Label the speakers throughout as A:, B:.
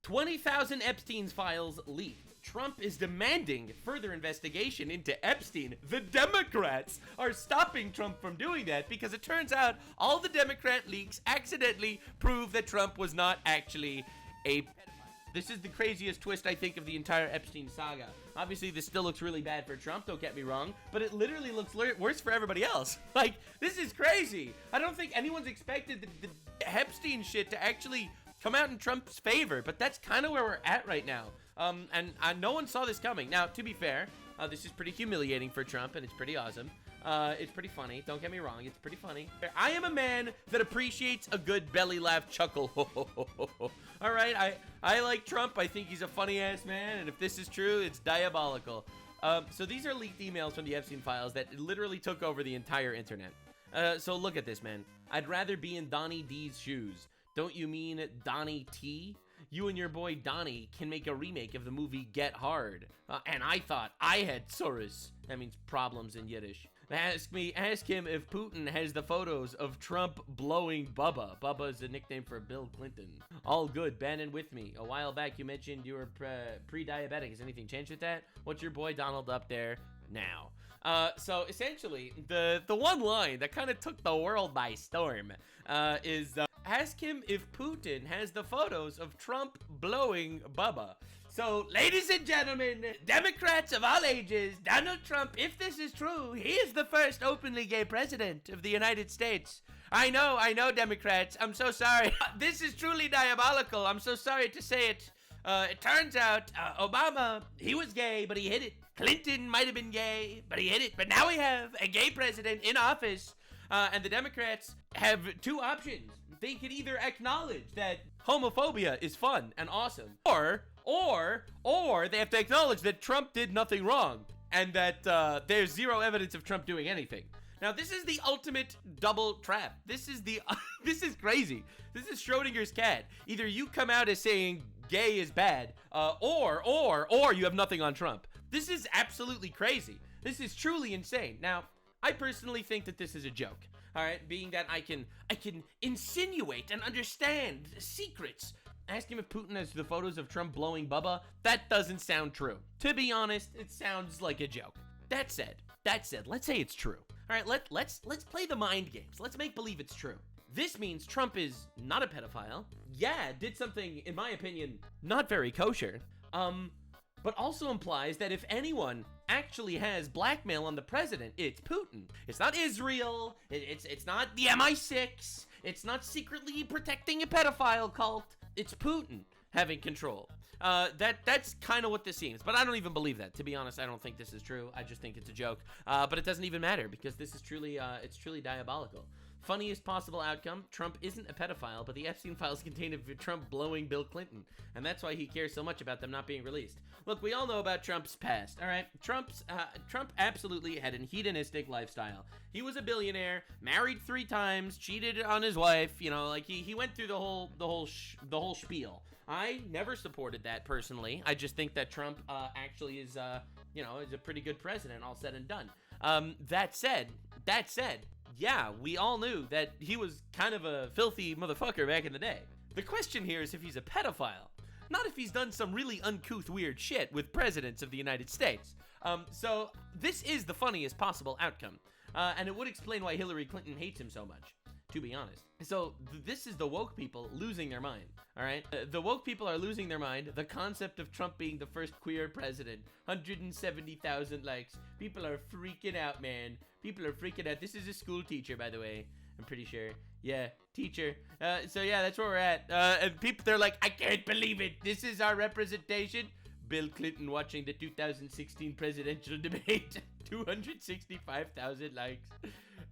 A: 20,000 Epstein's files leaked. Trump is demanding further investigation into Epstein. The Democrats are stopping Trump from doing that because it turns out all the Democrat leaks accidentally prove that Trump was not actually a pedophile. This is the craziest twist, I think, of the entire Epstein saga. Obviously, this still looks really bad for Trump, don't get me wrong, but it literally looks worse for everybody else. Like, this is crazy. I don't think anyone's expected the Epstein shit to actually come out in Trump's favor, but that's kind of where we're at right now. And no one saw this coming. Now, to be fair, this is pretty humiliating for Trump, and it's pretty awesome. It's pretty funny. Don't get me wrong. It's pretty funny. I am a man that appreciates a good belly laugh chuckle. All right. I like Trump. I think he's a funny ass man. And if this is true, it's diabolical. So these are leaked emails from the Epstein files that literally took over the entire internet. So look at this, man. I'd rather be in Donnie D's shoes. Don't you mean Donnie T? You and your boy Donnie can make a remake of the movie Get Hard. And I thought I had Soros. That means problems in Yiddish. Ask him if Putin has the photos of Trump blowing Bubba. Bubba is a nickname for Bill Clinton. All good, Bannon with me. A while back you mentioned you were pre-diabetic. Has anything changed with that? What's your boy Donald up there now? So essentially, the one line that kind of took the world by storm is ask him if Putin has the photos of Trump blowing Bubba. So, ladies and gentlemen, Democrats of all ages, Donald Trump, if this is true, he is the first openly gay president of the United States. I know, Democrats. I'm so sorry. This is truly diabolical. I'm so sorry to say it. It turns out Obama, he was gay, but he hid it. Clinton might have been gay, but he hid it. But now we have a gay president in office, and the Democrats have two options. They can either acknowledge that homophobia is fun and awesome, or they have to acknowledge that Trump did nothing wrong and that there's zero evidence of Trump doing anything. Now, this is the ultimate double trap. This is this is crazy. This is Schrodinger's cat. Either you come out as saying gay is bad, or you have nothing on Trump. This is absolutely crazy. This is truly insane. Now, I personally think that this is a joke. All right, being that I can insinuate and understand secrets. Ask him if Putin has the photos of Trump blowing Bubba. That doesn't sound true. To be honest, it sounds like a joke. That said, let's say it's true. All right, let's play the mind games. Let's make believe it's true. This means Trump is not a pedophile. Yeah, did something, in my opinion, not very kosher. But also implies that if anyone actually has blackmail on the president, it's Putin. It's not Israel. It's not the MI6. It's not secretly protecting a pedophile cult. It's Putin having control. That's kind of what this seems, but I don't even believe that. To be honest, I don't think this is true. I just think it's a joke. But it doesn't even matter because this is truly, it's truly diabolical. Funniest possible outcome, Trump isn't a pedophile, but the Epstein files contain of Trump blowing Bill Clinton, and that's why he cares so much about them not being released. Look, we all know about Trump's past, all right? Trump absolutely had a hedonistic lifestyle. He was a billionaire, married 3 times, cheated on his wife, you know, like he went through the whole spiel. I never supported that personally. I just think that Trump actually is, is a pretty good president, all said and done. That said, yeah, we all knew that he was kind of a filthy motherfucker back in the day. The question here is if he's a pedophile, not if he's done some really uncouth, weird shit with presidents of the United States. So this is the funniest possible outcome, and it would explain why Hillary Clinton hates him so much, to be honest. So this is the woke people losing their mind, all right? The woke people are losing their mind. The concept of Trump being the first queer president, 170,000 likes. People are freaking out, man. People are freaking out. This is a school teacher, by the way. I'm pretty sure. Yeah, teacher. So yeah, that's where we're at. And people, they're like, I can't believe it. This is our representation. Bill Clinton watching the 2016 presidential debate. 265,000 likes.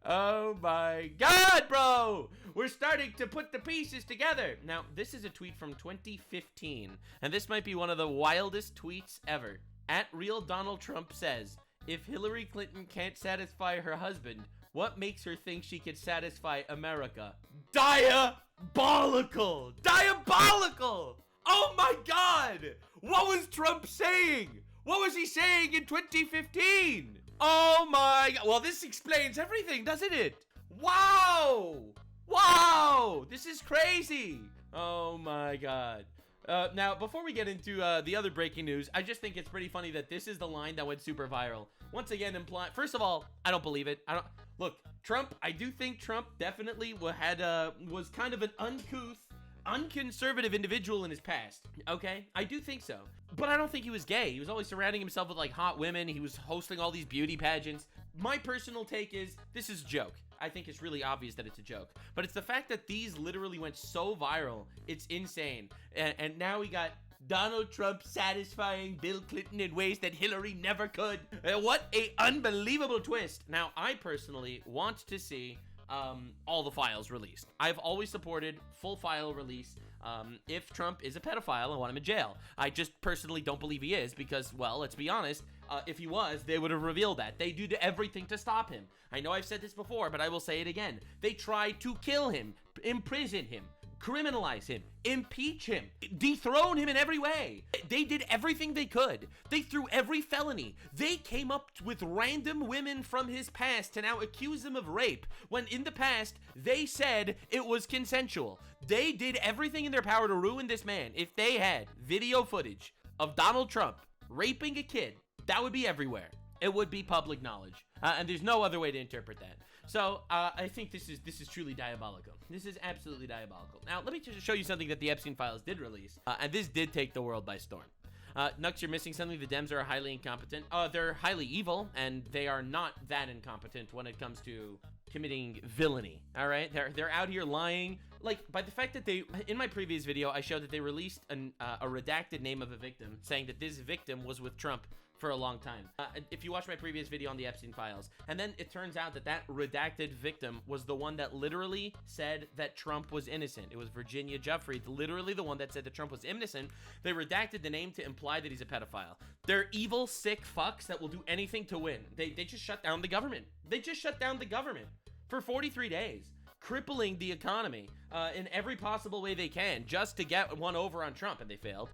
A: Oh my God, bro! We're starting to put the pieces together. Now, this is a tweet from 2015, and this might be one of the wildest tweets ever. @RealDonaldTrump says, if Hillary Clinton can't satisfy her husband, what makes her think she can satisfy America? Diabolical! Diabolical! Oh my God! What was Trump saying? What was he saying in 2015? Oh my God. Well, this explains everything, doesn't it? Wow! Wow! This is crazy! Oh my God. Now, before we get into the other breaking news, I just think it's pretty funny that this is the line that went super viral. Once again, first of all, I don't believe it. Look, Trump, I do think Trump definitely was kind of an uncouth, unconservative individual in his past, okay? I do think so. But I don't think he was gay. He was always surrounding himself with, like, hot women. He was hosting all these beauty pageants. My personal take is, this is a joke. I think it's really obvious that it's a joke. But it's the fact that these literally went so viral. It's insane. And now we got Donald Trump satisfying Bill Clinton in ways that Hillary never could. What a unbelievable twist. Now, I personally want to see all the files released. I've always supported full file release. If Trump is a pedophile, I want him in jail. I just personally don't believe he is because, well, let's be honest, if he was, they would have revealed that. They do everything to stop him. I know I've said this before, but I will say it again. They tried to kill him, imprison him, criminalize him, impeach him, dethrone him in every way. They did everything they could. They threw every felony. They came up with random women from his past to now accuse him of rape, when in the past, they said it was consensual. They did everything in their power to ruin this man. If they had video footage of Donald Trump raping a kid, that would be everywhere. It would be public knowledge. And there's no other way to interpret that. So, I think this is truly diabolical. This is absolutely diabolical. Now, let me just show you something that the Epstein files did release. And this did take the world by storm. Nux, you're missing something. The Dems are highly incompetent. They're highly evil, and they are not that incompetent when it comes to committing villainy. All right, they're out here lying. Like, by the fact that they, in my previous video, I showed that they released a redacted name of a victim, saying that this victim was with Trump for a long time. If you watch my previous video on the Epstein files, and then it turns out that that redacted victim was the one that literally said that Trump was innocent. It was Virginia Giuffre, literally the one that said that Trump was innocent. They redacted the name to imply that he's a pedophile. They're evil, sick fucks that will do anything to win. They just shut down the government. They just shut down the government for 43 days. Crippling the economy in every possible way they can just to get one over on Trump, and they failed.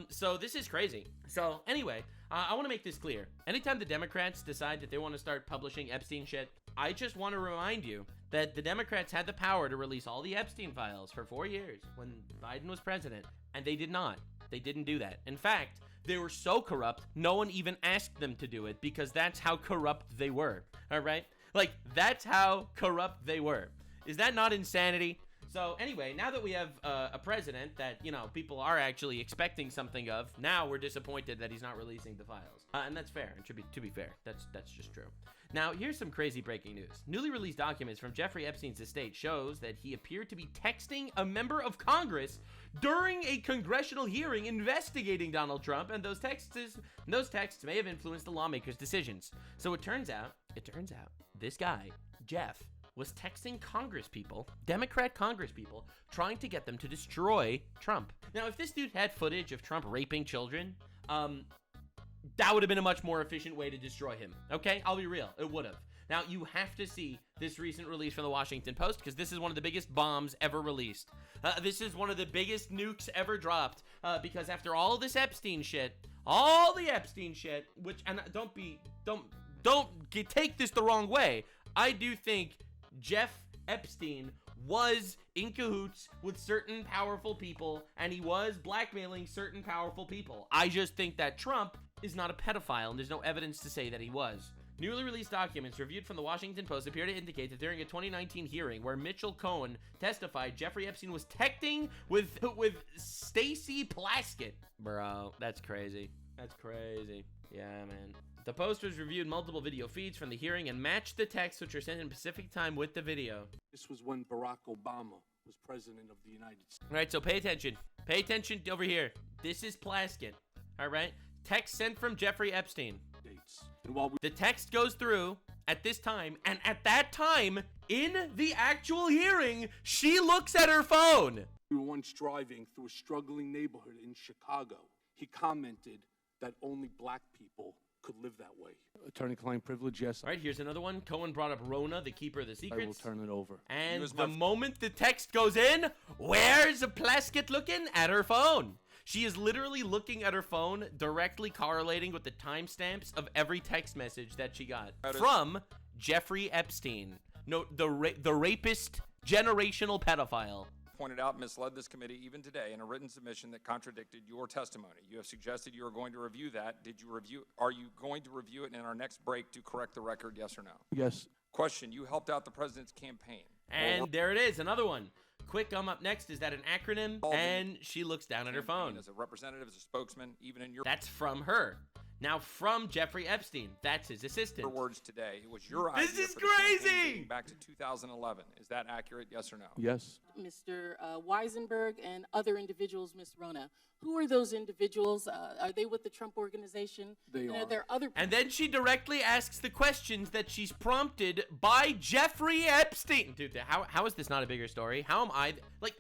A: So this is crazy. So anyway, I want to make this clear. Anytime the Democrats decide that they want to start publishing Epstein shit, I just want to remind you that the Democrats had the power to release all the Epstein files for 4 years when Biden was president, and they did not. They didn't do that. In fact, they were so corrupt, no one even asked them to do it because that's how corrupt they were. All right? Like, that's how corrupt they were. Is that not insanity? So anyway, now that we have a president that, you know, people are actually expecting something of, now we're disappointed that he's not releasing the files. And that's fair. And to be fair, that's just true. Now, here's some crazy breaking news. Newly released documents from Jeffrey Epstein's estate shows that he appeared to be texting a member of Congress during a congressional hearing investigating Donald Trump, and those texts may have influenced the lawmakers' decisions. So it turns out, this guy, Jeff, was texting Congresspeople, Democrat Congresspeople, trying to get them to destroy Trump. Now, if this dude had footage of Trump raping children, that would have been a much more efficient way to destroy him. Okay? I'll be real. It would have. Now, you have to see this recent release from the Washington Post because this is one of the biggest bombs ever released. This is one of the biggest nukes ever dropped because after all this Epstein shit, which, and don't take this the wrong way. I do think Jeff Epstein was in cahoots with certain powerful people, and he was blackmailing certain powerful people. I just think that Trump is not a pedophile, and there's no evidence to say that he was. Newly released documents reviewed from the Washington Post appear to indicate that during a 2019 hearing where Mitchell Cohen testified, Jeffrey Epstein was texting with Stacey Plaskett. Bro, that's crazy. That's crazy. Yeah, man. The posters reviewed multiple video feeds from the hearing and matched the texts which were sent in Pacific time with the video.
B: This was when Barack Obama was president of the United States.
A: All right, so pay attention. Pay attention over here. This is Plaskett. All right? Text sent from Jeffrey Epstein.
B: And while
A: the text goes through at this time, and at that time, in the actual hearing, she looks at her phone.
B: We were once driving through a struggling neighborhood in Chicago. He commented that only black people could live that way. Attorney-client privilege, yes.
A: All right, here's another one. Cohen brought up Rona, the keeper of the secrets.
B: I will turn it over.
A: And the moment the text goes in, where's Plaskett looking? At her phone. She is literally looking at her phone, directly correlating with the timestamps of every text message that she got from Jeffrey Epstein. No, the rapist, generational pedophile.
C: pointed out, misled this committee even today in a written submission that contradicted your testimony. You have suggested you are going to review that. Are you going to review it in our next break to correct the record, yes or no?
B: Yes.
C: Question, you helped out the president's campaign.
A: And there it is, another one. Quick, up next. Is that an acronym? And she looks down at her phone.
C: As a representative, as a spokesman, even in your...
A: That's from her. Now from Jeffrey Epstein. That's his assistant.
C: Your words today. It was your idea.
A: This is
C: for the campaign
A: crazy!
C: dating back to 2011. Is that accurate, yes or no?
B: Yes.
D: Mr. Weisenberg and other individuals, Ms. Rona. Who are those individuals? Are they with the Trump organization?
B: They
D: and
B: are.
D: there other
A: And then she directly asks the questions that she's prompted by Jeffrey Epstein. Dude, how is this not a bigger story? How am I... Like,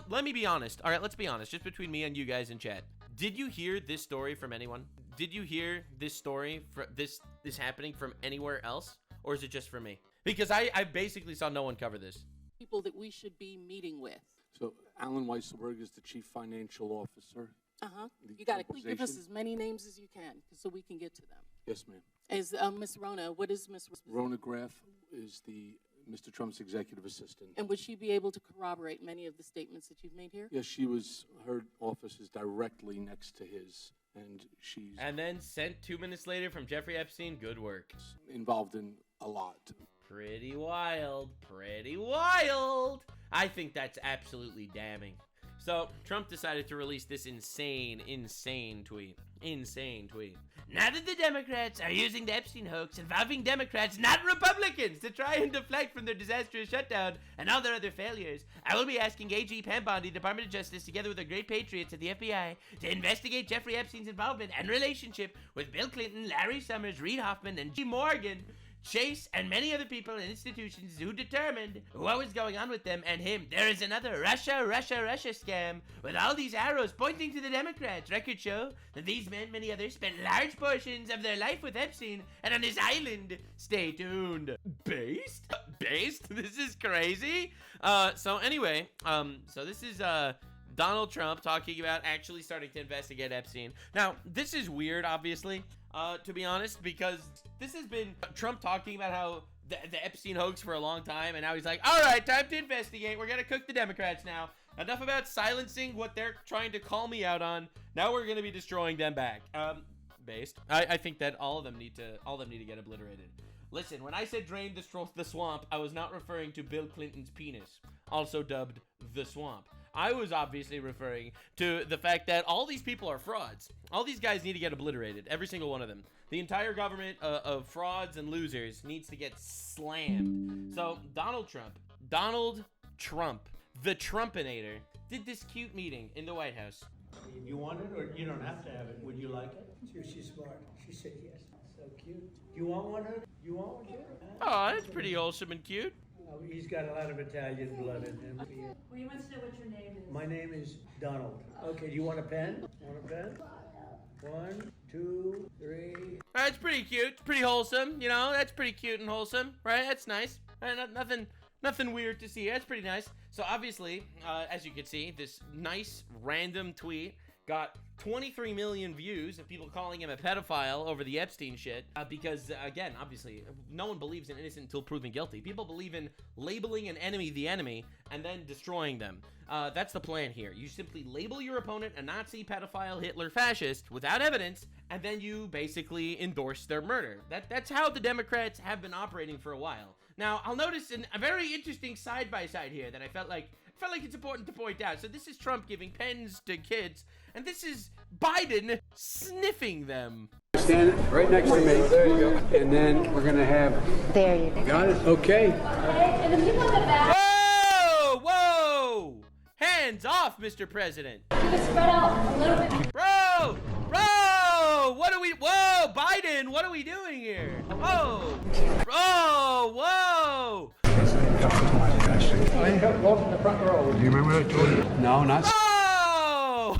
A: let me be honest. All right, let's be honest. Just between me and you guys in chat. Did you hear this story from anyone? Did you hear this story, this happening from anywhere else? Or is it just for me? Because I basically saw no one cover this.
D: people that we should be meeting with.
B: So Alan Weisselberg is the chief financial officer.
D: You got to give us as many names as you can so we can get to them.
B: Yes, ma'am.
D: As Ms. Rona, what is Ms.
B: Rona Graff is Mr. Trump's executive assistant.
D: And would she be able to corroborate many of the statements that you've made here?
B: Yes, her office is directly next to his, and she's
A: And then sent 2 minutes later from Jeffrey Epstein. Good work.
B: involved in a lot.
A: Pretty wild. Pretty wild. I think that's absolutely damning. So, Trump decided to release this insane tweet. Insane tweet. Now that the Democrats are using the Epstein hoax involving Democrats, not Republicans, to try and deflect from their disastrous shutdown and all their other failures, I will be asking AG Pam Bondi, Department of Justice, together with the great patriots at the FBI, to investigate Jeffrey Epstein's involvement and relationship with Bill Clinton, Larry Summers, Reid Hoffman, and G. Morgan, Chase, and many other people and institutions who determined what was going on with them and him. There is another Russia scam with all these arrows pointing to the Democrats. Records show that these men, many others, spent large portions of their life with Epstein and on his island. Stay tuned. Based? Based? This is crazy. So anyway, so this is, Donald Trump talking about actually starting to investigate Epstein. Now, this is weird, obviously, to be honest, because this has been Trump talking about how the Epstein hoax for a long time, and now he's like, all right, time to investigate. We're going to cook the Democrats now. Enough about silencing what they're trying to call me out on. Now we're going to be destroying them back. Based. I think that all of them need to get obliterated. Listen, when I said drain the swamp, I was not referring to Bill Clinton's penis, also dubbed the swamp. I was obviously referring to the fact that all these people are frauds. All these guys need to get obliterated, every single one of them. The entire government of frauds and losers needs to get slammed. So Donald Trump, the Trumpinator, did this cute meeting in the White House.
E: You want it, or you don't have to have it? Would you like it? She's smart. She said yes. So cute. You want one? You want one, too?
A: Oh, that's pretty wholesome and cute.
E: Oh, he's got a lot of Italian blood in him.
F: Well, you must know what your name is.
E: My name is Donald. Okay, do you want a pen? Want a pen? 1, 2, 3.
A: That's pretty cute. Pretty wholesome. You know, that's pretty cute and wholesome, right? That's nice. Right? Nothing weird to see. That's pretty nice. So obviously, as you can see, this nice random tweet got 23 million views of people calling him a pedophile over the Epstein shit. Because, again, obviously, no one believes in innocent until proven guilty. People believe in labeling an enemy the enemy and then destroying them. That's the plan here. You simply label your opponent a Nazi, pedophile, Hitler, fascist without evidence, and then you basically endorse their murder. That's how the Democrats have been operating for a while. Now, I'll notice a very interesting side-by-side here that I felt like it's important to point out. So this is Trump giving pens to kids, and this is Biden sniffing them.
G: Stand right next to me. There you go. And then we're going to have...
H: There you go.
G: Got it? Okay.
F: And the people in the back,
A: Whoa! Whoa! Hands off, Mr. President.
F: you can spread out a little bit.
A: Bro! Whoa, Biden, what are we doing here? Whoa! Whoa!
G: Welcome to the front row. Do you remember what I told you? No, not...
A: Oh!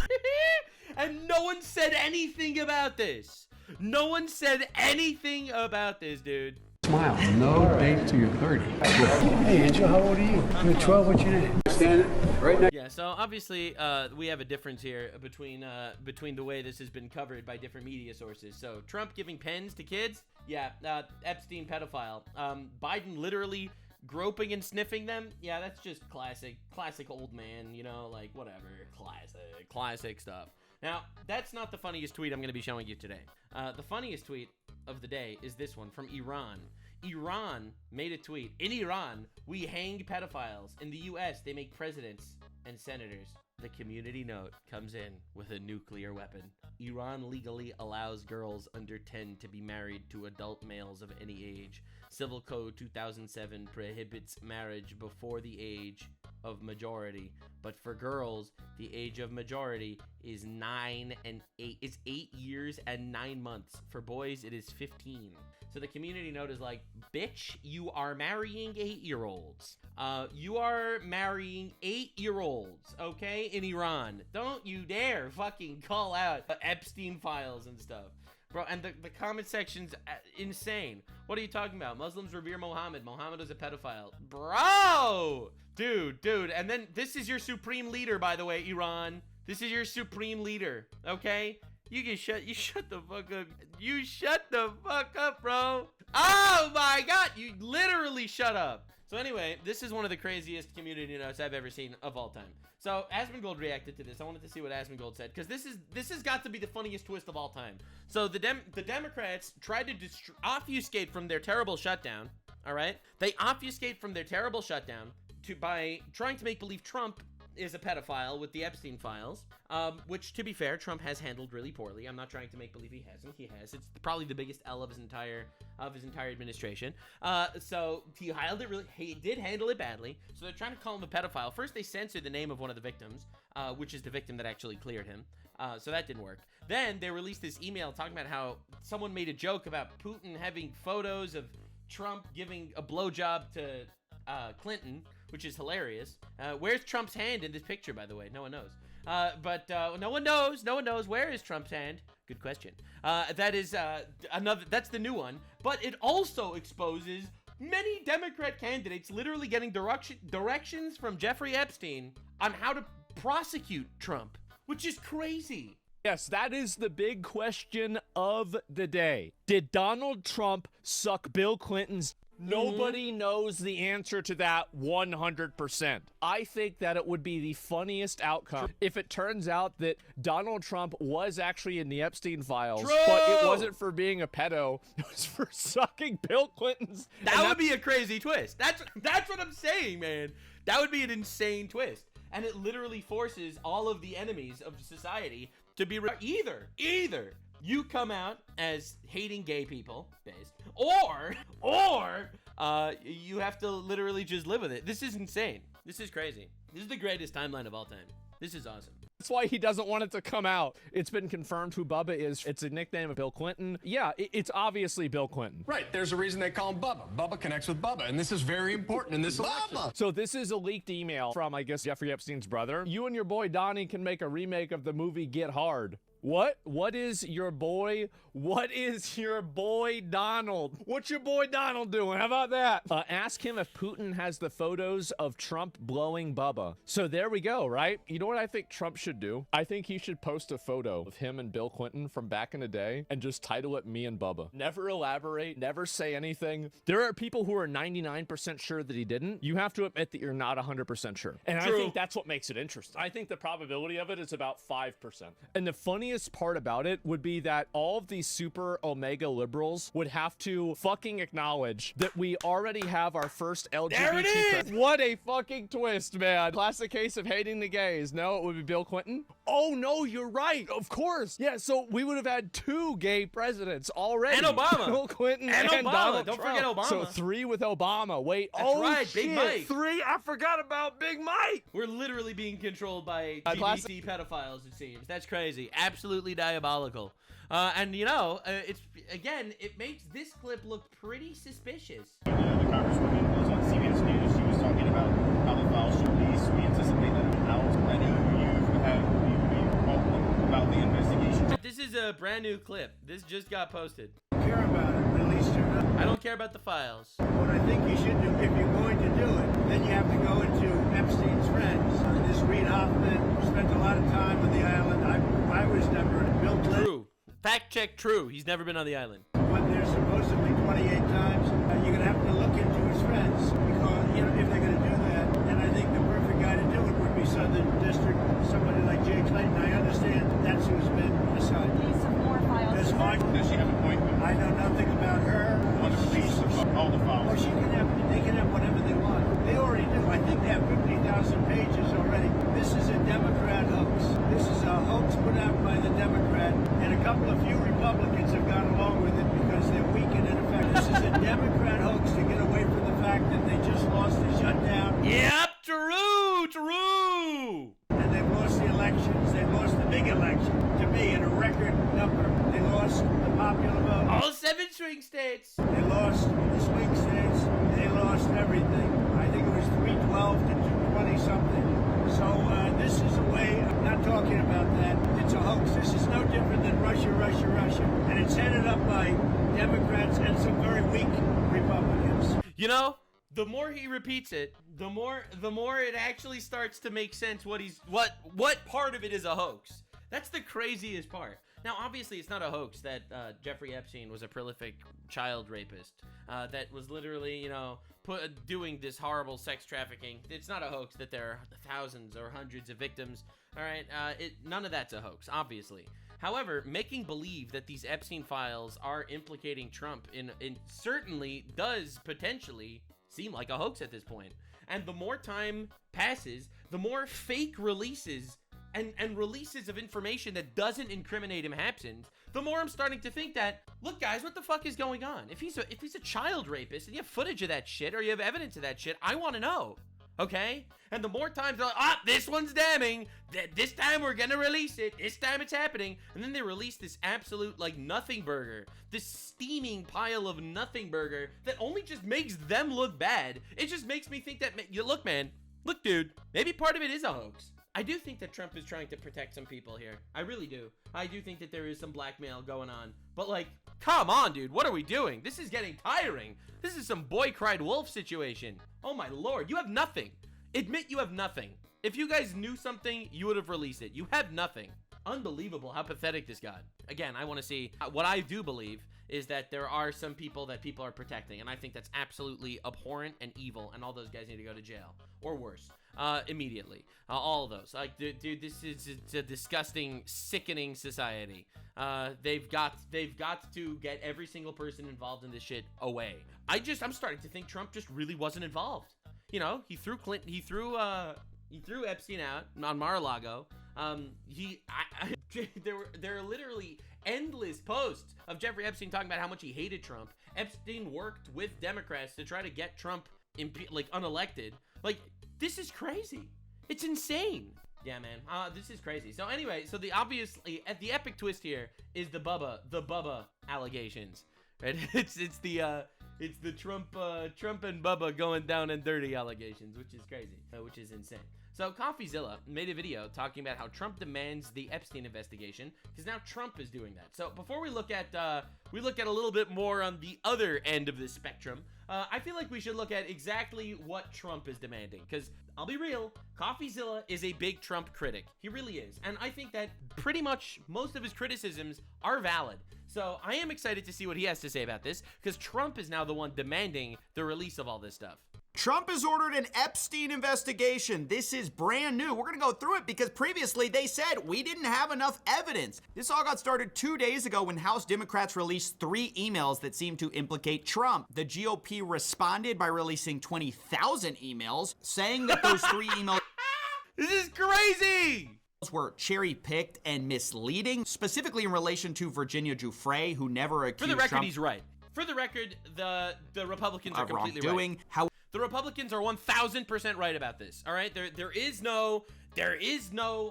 A: And no one said anything about this. No one said anything about this, dude.
G: Smile. No date till you're 30. Hey, Angel, how old are you? You're 12. What's your name? Stand right next.
A: Yeah, so obviously we have a difference here between the way this has been covered by different media sources. So Trump giving pens to kids, yeah, Epstein pedophile. Biden literally groping and sniffing them, yeah, that's just classic old man, you know, like whatever, classic stuff. Now, that's not the funniest tweet I'm going to be showing you today. The funniest tweet of the day is this one from Iran. Iran made a tweet. In Iran, we hang pedophiles. In the US, they make presidents and senators. The community note comes in with a nuclear weapon. Iran legally allows girls under 10 to be married to adult males of any age. Civil Code 2007 prohibits marriage before the age of majority, but for girls, the age of majority is 9 and 8. It's 8 years and 9 months. For boys, it is 15. So the community note is like, bitch, you are marrying 8-year-olds. You are marrying 8-year-olds, okay, in Iran. Don't you dare fucking call out Epstein files and stuff. Bro, and the comment section's insane. What are you talking about? Muslims revere Muhammad. Muhammad is a pedophile. Bro! Dude. And then this is your supreme leader, by the way, Iran. This is your supreme leader, okay? You shut the fuck up. You shut the fuck up, bro. Oh my God, you literally shut up. So anyway, this is one of the craziest community notes I've ever seen of all time. So Asmongold reacted to this. I wanted to see what Asmongold said, because this has got to be the funniest twist of all time. So the Democrats tried to obfuscate from their terrible shutdown. All right, they obfuscate from their terrible shutdown by trying to make believe Trump is a pedophile with the Epstein files, which, to be fair, Trump has handled really poorly. I'm not trying to make believe he hasn't. He has. It's probably the biggest L of his entire administration. So he did handle it badly. So they're trying to call him a pedophile. First, they censored the name of one of the victims, which is the victim that actually cleared him. So that didn't work. Then they released this email talking about how someone made a joke about Putin having photos of Trump giving a blowjob to Clinton, which is hilarious. Where's Trump's hand in this picture, by the way? No one knows. But no one knows. Where is Trump's hand? Good question. That's the new one. But it also exposes many Democrat candidates literally getting directions from Jeffrey Epstein on how to prosecute Trump, which is crazy.
H: Yes, that is the big question of the day. Did Donald Trump suck Bill Clinton's? Nobody knows the answer to that 100%. I think that it would be the funniest outcome if it turns out that Donald Trump was actually in the Epstein files, but it wasn't for being a pedo, it was for sucking Bill Clinton's.
A: That would be a crazy twist. That's what I'm saying, man. That would be an insane twist. And it literally forces all of the enemies of society to be either you come out as hating gay people based, or you have to literally just live with it. This is insane. This is crazy. This is the greatest timeline of all time. This is awesome.
H: That's why he doesn't want it to come out. It's been confirmed who Bubba is. It's a nickname of Bill Clinton. Yeah, it's obviously Bill Clinton.
I: Right. There's a reason they call him Bubba. Bubba connects with Bubba, and this is very important in this election.
H: So this is a leaked email from, I guess, Jeffrey Epstein's brother. You and your boy Donnie can make a remake of the movie Get Hard. What? What is your boy Donald? What's your boy Donald doing? How about that? Ask him if Putin has the photos of Trump blowing Bubba. So there we go, right? You know what I think Trump should do? I think he should post a photo of him and Bill Clinton from back in the day and just title it Me and Bubba. Never elaborate, never say anything. There are people who are 99% sure that he didn't. You have to admit that you're not 100% sure. And I think that's what makes it interesting. I think the probability of it is about 5%. And the funniest part about it would be that all of these super omega liberals would have to fucking acknowledge that we already have our first LGBT.
A: There it is!
H: What a fucking twist, man. Classic case of hating the gays. No, it would be Bill Clinton. Oh no, you're right. Of course. Yeah, so we would have had 2 gay presidents already.
A: And Obama.
H: Bill Clinton
A: and Obama.
H: Donald
A: Don't
H: Trump.
A: forget Obama.
H: So 3 with Obama. Wait.
A: That's right, Big Mike.
H: 3. I forgot about Big Mike.
A: We're literally being controlled by LGBT pedophiles, it seems. That's crazy. Absolutely diabolical. And you know, it makes this clip look pretty suspicious.
J: The Congresswoman was on CBS News. She was talking about how the files should release. We anticipate that how many of you have about the investigation.
A: This is a brand new clip. This just got posted.
E: Care about it, release or not.
A: I don't care about the files.
E: What I think you should do, if you're going to do it, then you have to go into Epstein's friends. This Reid Hoffman spent a lot of time on the island. I was never Bill Clinton.
A: True. Fact check, true. He's never been on the island.
E: But there's supposedly 28 times. You're going to have to look into his friends because few Republicans have gone along with it because they're weak and ineffective. This is a Democrat hoax to get away from the fact that they just lost the shutdown.
A: Yep, true.
E: And they've lost the elections. They lost the big election, to me, in a record number. They lost the popular vote.
A: All 7 swing states.
E: They lost the swing states. They lost everything. I think it was 312 to 220 something. So this is a way, I'm not talking about that. It's a hoax. This is no different than Russia. And it's headed up by Democrats and some very weak Republicans.
A: You know, the more he repeats it, the more it actually starts to make sense what part of it is a hoax. That's the craziest part. Now, obviously, it's not a hoax that Jeffrey Epstein was a prolific child rapist that was literally, you know, doing this horrible sex trafficking. It's not a hoax that there are thousands or hundreds of victims. All right, none of that's a hoax, obviously. However, making believe that these Epstein files are implicating Trump in certainly does potentially seem like a hoax at this point. And the more time passes, the more fake releases and releases of information that doesn't incriminate him happens, the more I'm starting to think that, look guys, what the fuck is going on? If he's a child rapist and you have footage of that shit or you have evidence of that shit, I want to know. Okay? And the more times they're like, this one's damning, this time we're gonna release it, this time it's happening, and then they release this absolute, like, nothing burger, this steaming pile of nothing burger that only just makes them look bad. It just makes me think that, look dude, maybe part of it is a hoax. I do think that Trump is trying to protect some people here. I really do. I do think that there is some blackmail going on. But, like, come on, dude. What are we doing? This is getting tiring. This is some boy cried wolf situation. Oh, my Lord. You have nothing. Admit you have nothing. If you guys knew something, you would have released it. You have nothing. Unbelievable how pathetic this got. Again, I want to see. What I do believe is that there are some people that people are protecting. And I think that's absolutely abhorrent and evil. And all those guys need to go to jail. Or worse. Immediately. All of those. Like, dude, this is a disgusting, sickening society. They've got to get every single person involved in this shit away. I'm starting to think Trump just really wasn't involved. You know, he threw Epstein out on Mar-a-Lago. There are literally endless posts of Jeffrey Epstein talking about how much he hated Trump. Epstein worked with Democrats to try to get Trump unelected. Like, this is crazy. It's insane. Yeah, man. This is crazy. So anyway, the epic twist here is the Bubba allegations. Right? It's the Trump and Bubba going down and dirty allegations, which is crazy, which is insane. So CoffeeZilla made a video talking about how Trump demands the Epstein investigation because now Trump is doing that. So before we look at a little bit more on the other end of the spectrum, I feel like we should look at exactly what Trump is demanding. Because I'll be real, CoffeeZilla is a big Trump critic. He really is, and I think that pretty much most of his criticisms are valid. So I am excited to see what he has to say about this because Trump is now the one demanding the release of all this stuff.
K: Trump has ordered an Epstein investigation. This is brand new. We're going to go through it because previously they said we didn't have enough evidence. This all got started 2 days ago when House Democrats released 3 emails that seemed to implicate Trump. The GOP responded by releasing 20,000 emails, saying that those 3 emails...
A: This is crazy!
K: ...were cherry-picked and misleading, specifically in relation to Virginia Giuffre, who never accused Trump...
A: For the record, he's right. For the record, the Republicans are completely right. The Republicans are 1,000% right about this. All right, there is no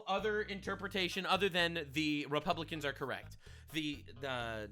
A: other interpretation other than the Republicans are correct. The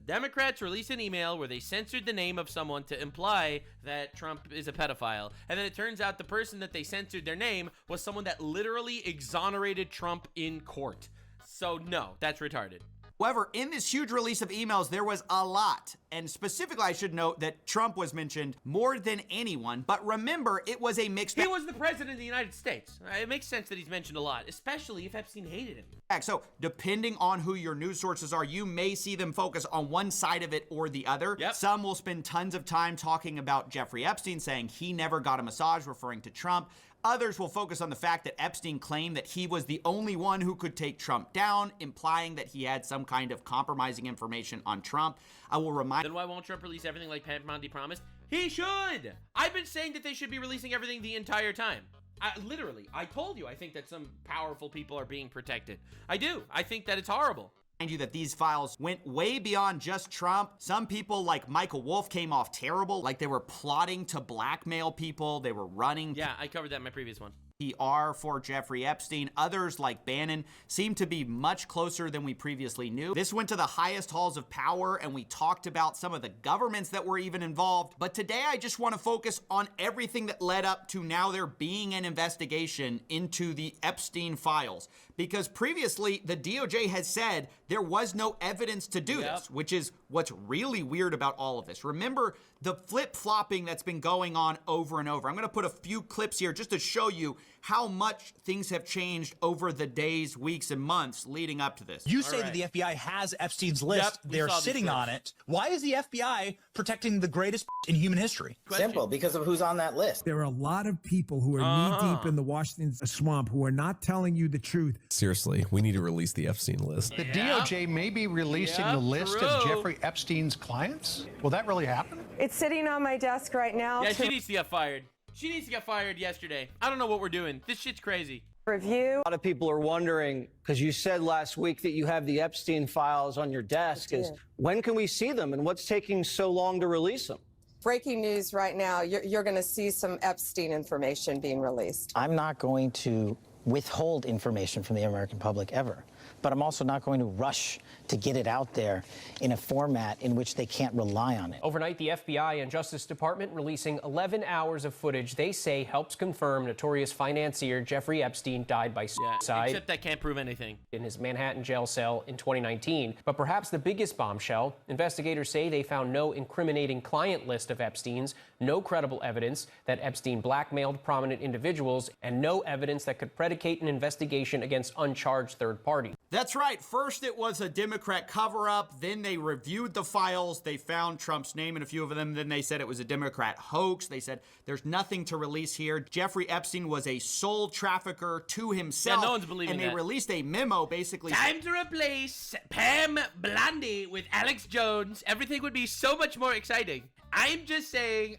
A: Democrats released an email where they censored the name of someone to imply that Trump is a pedophile, and then it turns out the person that they censored their name was someone that literally exonerated Trump in court. So no, that's retarded.
K: However, in this huge release of emails, there was a lot. And specifically, I should note that Trump was mentioned more than anyone. But remember, it was a mixed bag.
A: He was the president of the United States. It makes sense that he's mentioned a lot, especially if Epstein hated him.
K: So depending on who your news sources are, you may see them focus on one side of it or the other.
A: Yep.
K: Some will spend tons of time talking about Jeffrey Epstein, saying he never got a massage, referring to Trump. Others will focus on the fact that Epstein claimed that he was the only one who could take Trump down, implying that he had some kind of compromising information on Trump. I will remind...
A: Then why won't Trump release everything like Pat Bondi promised? He should! I've been saying that they should be releasing everything the entire time. I told you I think that some powerful people are being protected. I do. I think that it's horrible.
K: Mind you that these files went way beyond just Trump. Some people like Michael Wolff came off terrible, like they were plotting to blackmail people. They were running.
A: Yeah, I covered that in my previous one.
K: PR for Jeffrey Epstein. Others, like Bannon, seem to be much closer than we previously knew. This went to the highest halls of power, and we talked about some of the governments that were even involved. But today, I just want to focus on everything that led up to now there being an investigation into the Epstein files. Because previously, the DOJ has said there was no evidence to do this, which is what's really weird about all of this. Remember the flip-flopping that's been going on over and over. I'm going to put a few clips here just to show you how much things have changed over the days, weeks, and months leading up to this.
L: You say that the FBI has Epstein's list. They're sitting on it. Why is the FBI protecting the greatest in human history?
M: Simple, because of who's on that list.
N: There are a lot of people who are knee-deep in the Washington swamp who are not telling you the truth.
O: Seriously, we need to release the Epstein list.
P: The DOJ may be releasing the list of Jeffrey Epstein's clients? Will that really happen?
Q: It's sitting on my desk right now.
A: Yeah, she needs to get fired. She needs to get fired yesterday. I don't know what we're doing. This shit's crazy.
Q: Review.
R: A lot of people are wondering, because you said last week that you have the Epstein files on your desk, is when can we see them and what's taking so long to release them?
Q: Breaking news right now. You're going to see some Epstein information being released.
M: I'm not going to withhold information from the American public ever, but I'm also not going to rush to get it out there in a format in which they can't rely on it.
S: Overnight, the FBI and Justice Department releasing 11 hours of footage they say helps confirm notorious financier Jeffrey Epstein died by suicide.
A: Except that can't prove anything.
S: In his Manhattan jail cell in 2019. But perhaps the biggest bombshell, investigators say they found no incriminating client list of Epstein's, no credible evidence that Epstein blackmailed prominent individuals, and no evidence that could predicate an investigation against uncharged third parties.
K: That's right. First, it was a Democrat cover-up. Then they reviewed the files. They found Trump's name in a few of them. Then they said it was a Democrat hoax. They said there's nothing to release here. Jeffrey Epstein was a soul trafficker to himself.
A: Yeah, no one's believing that.
K: And they released a memo basically.
A: Time to replace Pam Bondi with Alex Jones. Everything would be so much more exciting. I'm just saying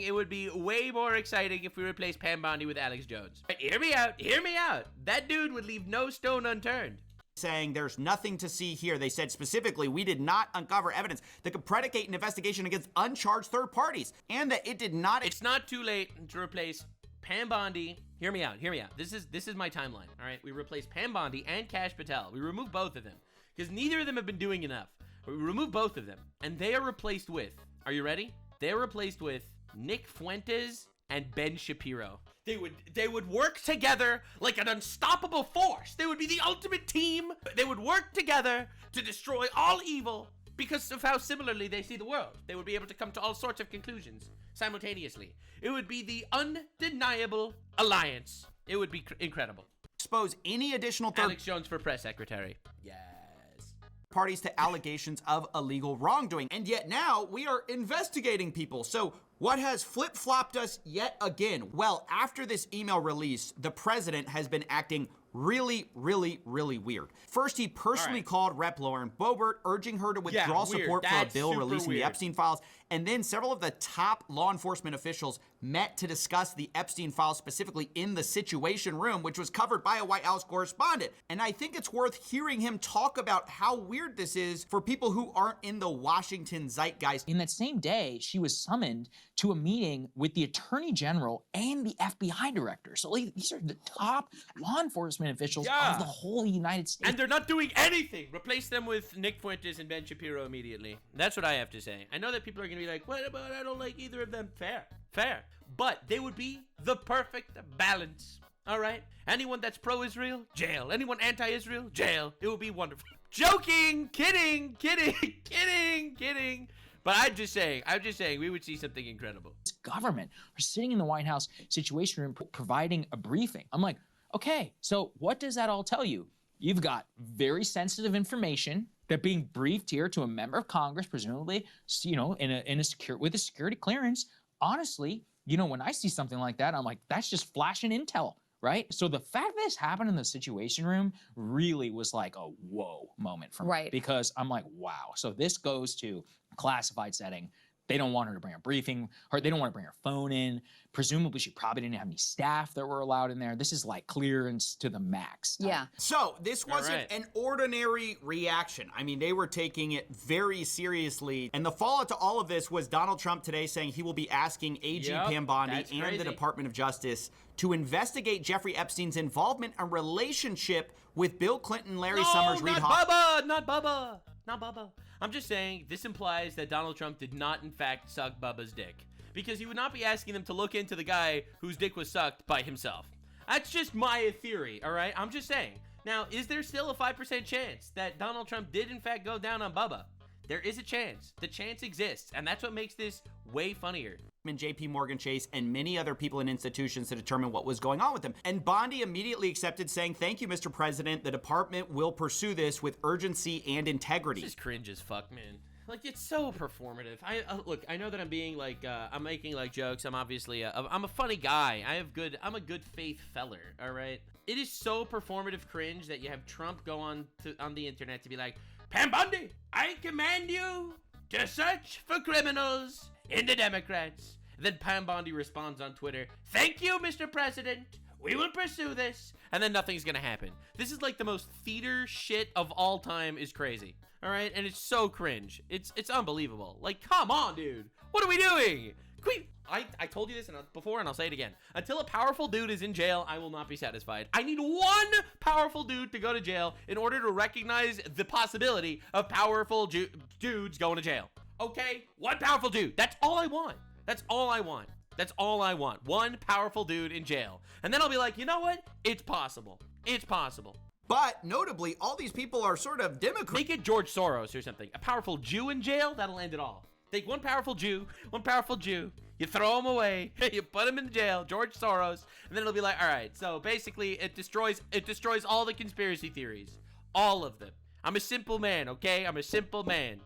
A: it would be way more exciting if we replaced Pam Bondi with Alex Jones. But hear me out. That dude would leave no stone unturned.
K: Saying there's nothing to see here. They said specifically, we did not uncover evidence that could predicate an investigation against uncharged third parties, and that it did not.
A: It's not too late to replace Pam Bondi. Hear me out. This is my timeline. All right, we replaced Pam Bondi and Kash Patel. We removed both of them because neither of them have been doing enough. We removed both of them, and they are replaced with. Are you ready? They're replaced with Nick Fuentes and Ben Shapiro. They would work together like an unstoppable force. They would be the ultimate team. They would work together to destroy all evil because of how similarly they see the world. They would be able to come to all sorts of conclusions simultaneously. It would be the undeniable alliance. It would be incredible.
K: Expose any additional
A: Alex Jones for press secretary. Yes.
K: Parties to allegations of illegal wrongdoing. And yet now we are investigating people. So what has flip-flopped us yet again? Well, after this email release, the president has been acting really weird. First, he personally called Rep. Lauren Boebert, urging her to withdraw support for a bill releasing the Epstein files. And then several of the top law enforcement officials met to discuss the Epstein files, specifically in the Situation Room, which was covered by a White House correspondent. And I think it's worth hearing him talk about how weird this is for people who aren't in the Washington zeitgeist.
T: In that same day, she was summoned to a meeting with the Attorney General and the FBI Director. So these are the top law enforcement officials of the whole United States.
A: And they're not doing anything. Replace them with Nick Fuentes and Ben Shapiro immediately. That's what I have to say. I know that people are going to be like, what about I don't like either of them? Fair. But they would be the perfect balance. All right? Anyone that's pro-Israel, jail. Anyone anti-Israel, jail. It would be wonderful. Joking, kidding. But I'm just saying, we would see something incredible.
T: This government are sitting in the White House Situation Room providing a briefing. I'm like, okay, so what does that all tell you? You've got very sensitive information that being briefed here to a member of Congress, presumably, with a security clearance. Honestly, when I see something like that, I'm like, that's just flashing intel, right? So the fact that this happened in the Situation Room really was like a whoa moment for me. Because I'm like, wow. So this goes to classified setting. They don't want her to bring a briefing, or they don't want to bring her phone in. Presumably, she probably didn't have any staff that were allowed in there. This is like clearance to the max.
K: Yeah. So this wasn't an ordinary reaction. I mean, they were taking it very seriously. And the fallout to all of this was Donald Trump today saying he will be asking AG Pam Bondi and the Department of Justice to investigate Jeffrey Epstein's involvement and relationship with Bill Clinton, Larry Summers, Reid Hoffman.
A: Not Bubba. I'm just saying this implies that Donald Trump did not, in fact, suck Bubba's dick. Because he would not be asking them to look into the guy whose dick was sucked by himself. That's just my theory, all right? I'm just saying. Now, is there still a 5% chance that Donald Trump did, in fact, go down on Bubba? There is a chance. The chance exists, and that's what makes this way funnier.
K: And JP Morgan Chase and many other people and institutions to determine what was going on with him. And Bondi immediately accepted, saying, "Thank you, Mr. President. The department will pursue this with urgency and integrity."
A: This is cringe as fuck, man. Like, it's so performative. Look, I know that I'm being like, I'm making like jokes. I'm obviously, I'm a funny guy. I'm a good faith feller, all right? It is so performative cringe that you have Trump go on the internet to be like, "Pam Bondi, I command you to search for criminals in the Democrats." Then Pam Bondi responds on Twitter, "Thank you, Mr. President. We will pursue this." And then nothing's gonna happen. This is like the most theater shit of all time. Is crazy. All right, and it's so cringe. It's unbelievable. Like, come on, dude. What are we doing? I told you this before, and I'll say it again. Until a powerful dude is in jail, I will not be satisfied. I need one powerful dude to go to jail in order to recognize the possibility of powerful dudes going to jail. Okay? One powerful dude. That's all I want. That's all I want. That's all I want. One powerful dude in jail. And then I'll be like, you know what? It's possible. It's possible.
K: But notably, all these people are sort of Democrats.
A: Make it George Soros or something. A powerful Jew in jail, that'll end it all. Take one powerful Jew, you throw him away, you put him in jail, George Soros, and then it'll be like, all right, so basically it destroys all the conspiracy theories. All of them. I'm a simple man, okay? I'm a simple man.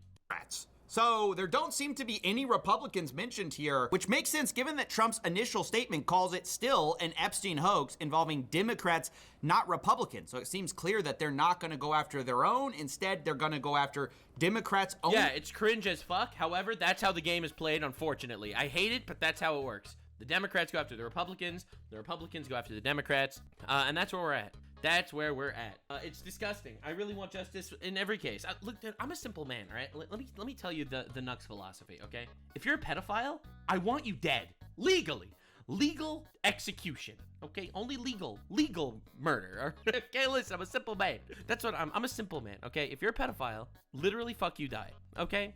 K: So there don't seem to be any Republicans mentioned here, which makes sense given that Trump's initial statement calls it still an Epstein hoax involving Democrats, not Republicans. So it seems clear that they're not going to go after their own. Instead, they're going to go after Democrats' own.
A: Yeah, it's cringe as fuck. However, that's how the game is played, unfortunately. I hate it, but that's how it works. The Democrats go after the Republicans go after the Democrats, and that's where we're at. That's where we're at. It's disgusting. I really want justice in every case. Look, dude, I'm a simple man, all right? Let me tell you the Nux philosophy, okay? If you're a pedophile, I want you dead. Legally. Legal execution, okay? Only legal murder. Okay, listen, I'm a simple man. That's what I'm a simple man, okay? If you're a pedophile, literally fuck you, die, okay?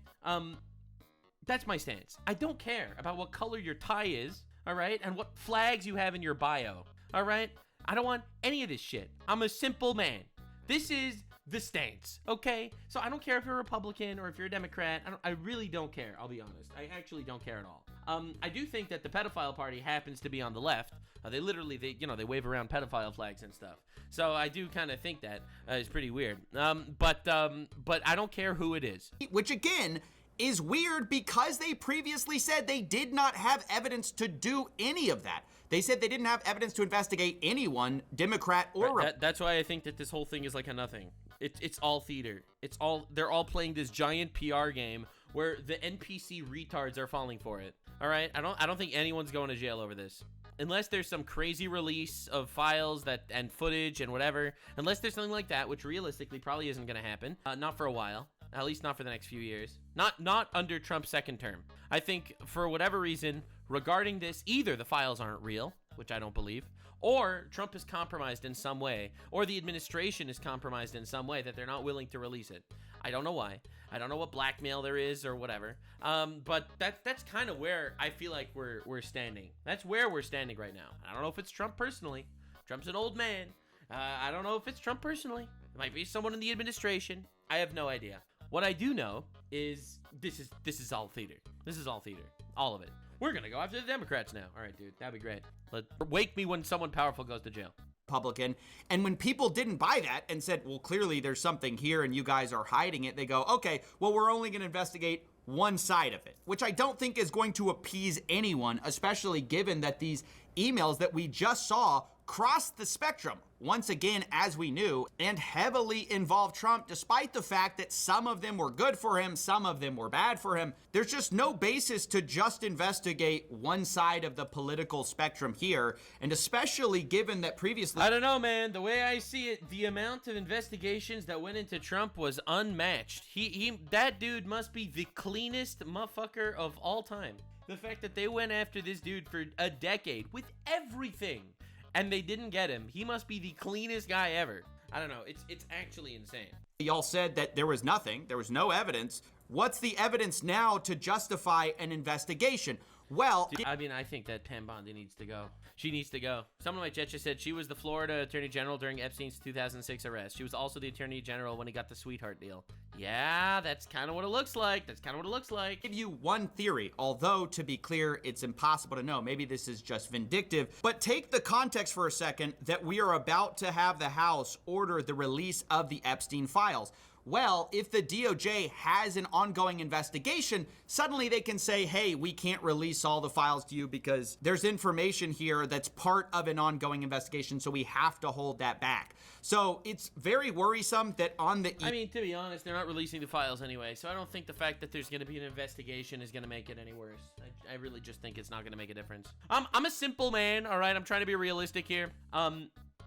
A: That's my stance. I don't care about what color your tie is, all right? And what flags you have in your bio, all right? I don't want any of this shit. I'm a simple man. This is the stance, okay? So I don't care if you're a Republican or if you're a Democrat. I really don't care, I'll be honest. I actually don't care at all. I do think that the pedophile party happens to be on the left. They wave around pedophile flags and stuff. So I do kind of think that is pretty weird. But I don't care who it is.
K: Which again is weird because they previously said they did not have evidence to do any of that. They said they didn't have evidence to investigate anyone, Democrat or Republican.
A: That's why I think that this whole thing is like a nothing. It's all theater. They're all playing this giant PR game where the NPC retards are falling for it. All right, I don't think anyone's going to jail over this. Unless there's some crazy release of files and footage and whatever. Unless there's something like that, which realistically probably isn't going to happen. Not for a while. At least not for the next few years. Not under Trump's second term. I think for whatever reason, regarding this, either the files aren't real, which I don't believe, or Trump is compromised in some way, or the administration is compromised in some way that they're not willing to release it. I don't know why. I don't know what blackmail there is or whatever. But that's kind of where I feel like we're standing. That's where we're standing right now. I don't know if it's Trump personally. Trump's an old man. I don't know if it's Trump personally. It might be someone in the administration. I have no idea. What I do know is this is all theater. This is all theater. All of it. We're going to go after the Democrats now. All right, dude. That'd be great. Wake me when someone powerful goes to jail.
K: Republican. And when people didn't buy that and said, well, clearly there's something here and you guys are hiding it, they go, okay, well, we're only going to investigate one side of it, which I don't think is going to appease anyone, especially given that these emails that we just saw crossed the spectrum, once again, as we knew, and heavily involved Trump, despite the fact that some of them were good for him, some of them were bad for him. There's just no basis to just investigate one side of the political spectrum here, and especially given that previously...
A: I don't know, man. The way I see it, the amount of investigations that went into Trump was unmatched. That dude must be the cleanest motherfucker of all time. The fact that they went after this dude for a decade with everything, and they didn't get him. He must be the cleanest guy ever. I don't know. It's actually insane.
K: Y'all said that there was nothing. There was no evidence. What's the evidence now to justify an investigation? Well,
A: dude, I mean, I think that Pam Bondi needs to go. She needs to go. Someone in my chat just said she was the Florida Attorney General during Epstein's 2006 arrest. She was also the Attorney General when he got the sweetheart deal. Yeah, that's kind of what it looks like. That's kind of what it looks like.
K: I'll give you one theory, although to be clear, it's impossible to know. Maybe this is just vindictive, but take the context for a second that we are about to have the House order the release of the Epstein files. Well, if the DOJ has an ongoing investigation, suddenly they can say, hey, we can't release all the files to you because there's information here that's part of an ongoing investigation, so we have to hold that back. So it's very worrisome that on the...
A: I mean, to be honest, they're not releasing the files anyway, so I don't think the fact that there's going to be an investigation is going to make it any worse. I really just think it's not going to make a difference. I'm a simple man, all right? I'm trying to be realistic here.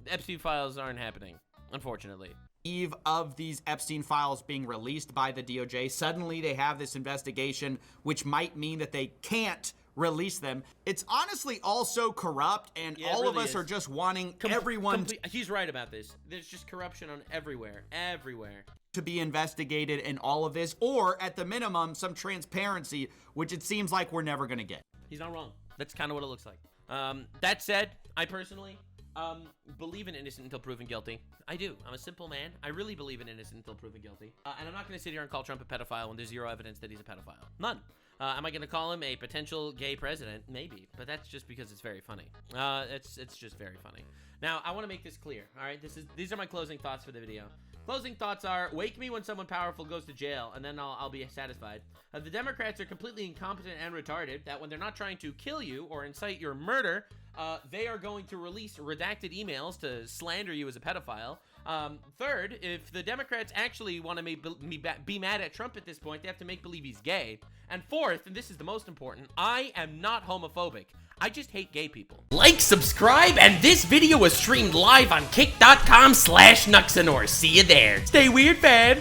A: Epstein files aren't happening, unfortunately.
K: Eve of these Epstein files being released by the DOJ, suddenly they have this investigation, which might mean that they can't release them. It's honestly also corrupt, and
A: yeah,
K: all
A: really
K: of us are just wanting everyone...
A: He's right about this. There's just corruption on everywhere.
K: To be investigated in all of this, or at the minimum, some transparency, which it seems like we're never going to get.
A: He's not wrong. That's kind of what it looks like. That said, I personally... believe in innocent until proven guilty. I do. I'm a simple man. I really believe in innocent until proven guilty. And I'm not going to sit here and call Trump a pedophile when there's zero evidence that he's a pedophile. None. Am I going to call him a potential gay president? Maybe. But that's just because it's very funny. It's just very funny. Now, I want to make this clear. All right? These are my closing thoughts for the video. Closing thoughts are, wake me when someone powerful goes to jail, and then I'll be satisfied. The Democrats are completely incompetent and retarded, that when they're not trying to kill you or incite your murder, they are going to release redacted emails to slander you as a pedophile. Third, if the Democrats actually want to be mad at Trump at this point, they have to make believe he's gay. And fourth, and this is the most important, I am not homophobic. I just hate gay people. Like, subscribe, and this video was streamed live on kick.com/Nuxanor. See you there. Stay weird, fam.